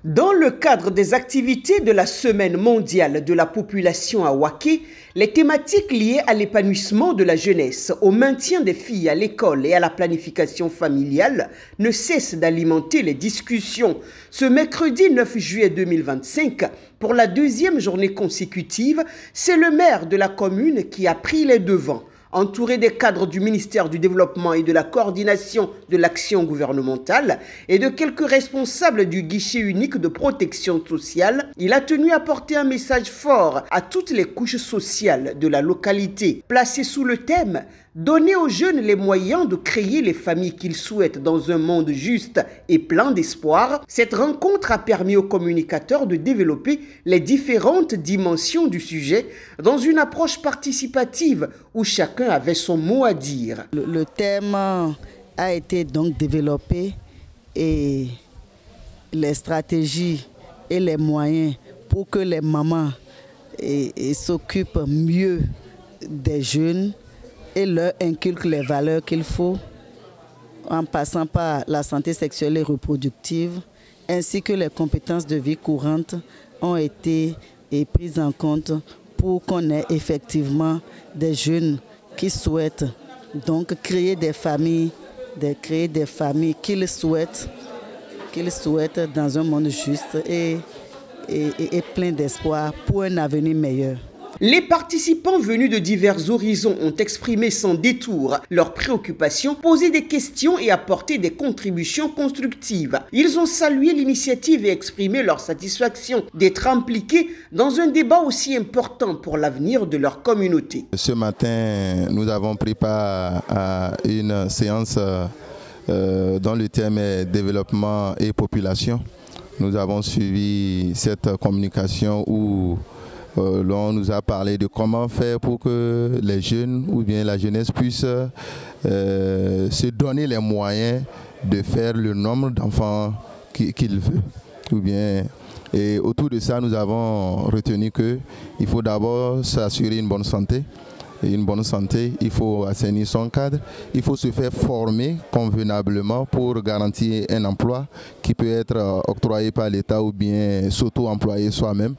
Dans le cadre des activités de la Semaine mondiale de la population à Waké, les thématiques liées à l'épanouissement de la jeunesse, au maintien des filles à l'école et à la planification familiale ne cessent d'alimenter les discussions. Ce mercredi 9 juillet 2025, pour la deuxième journée consécutive, c'est le maire de la commune qui a pris les devants. Entouré des cadres du ministère du Développement et de la coordination de l'action gouvernementale et de quelques responsables du guichet unique de protection sociale, il a tenu à porter un message fort à toutes les couches sociales de la localité. Placé sous le thème « Donner aux jeunes les moyens de créer les familles qu'ils souhaitent dans un monde juste et plein d'espoir », cette rencontre a permis aux communicateurs de développer les différentes dimensions du sujet dans une approche participative où chacun avait son mot à dire. Le thème a été donc développé et les stratégies et les moyens pour que les mamans s'occupent mieux des jeunes et leur inculquent les valeurs qu'il faut, en passant par la santé sexuelle et reproductive, ainsi que les compétences de vie courante ont été prises en compte pour qu'on ait effectivement des jeunes qui souhaitent donc créer des familles qu'ils souhaitent dans un monde juste et plein d'espoir pour un avenir meilleur. Les participants venus de divers horizons ont exprimé sans détour leurs préoccupations, posé des questions et apporté des contributions constructives. Ils ont salué l'initiative et exprimé leur satisfaction d'être impliqués dans un débat aussi important pour l'avenir de leur communauté. Ce matin, nous avons pris part à une séance dont le thème est développement et population. Nous avons suivi cette communication où l'on nous a parlé de comment faire pour que les jeunes ou bien la jeunesse puisse se donner les moyens de faire le nombre d'enfants qu'il veut. Et autour de ça, nous avons retenu qu'il faut d'abord s'assurer une bonne santé. Et une bonne santé, il faut assainir son cadre, il faut se faire former convenablement pour garantir un emploi qui peut être octroyé par l'État ou bien s'auto-employer soi-même.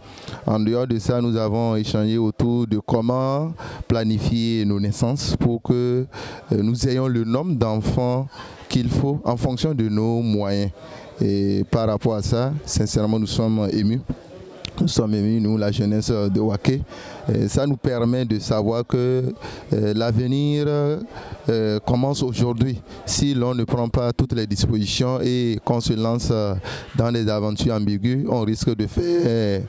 En dehors de ça, nous avons échangé autour de comment planifier nos naissances pour que nous ayons le nombre d'enfants qu'il faut en fonction de nos moyens. Et par rapport à ça, sincèrement, nous sommes émus. Nous sommes émus, nous, la jeunesse de Waké. Ça nous permet de savoir que l'avenir commence aujourd'hui. Si l'on ne prend pas toutes les dispositions et qu'on se lance dans des aventures ambiguës, on risque de faire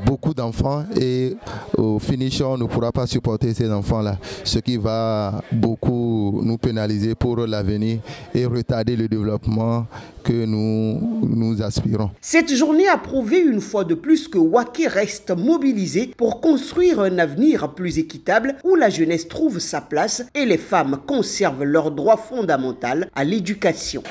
beaucoup d'enfants et au finish, on ne pourra pas supporter ces enfants-là. Ce qui va beaucoup nous pénaliser pour l'avenir et retarder le développement que nous aspirons. Cette journée a prouvé une fois de plus que Waké reste mobilisé pour construire un avenir plus équitable où la jeunesse trouve sa place et les femmes conservent leur droit fondamental à l'éducation.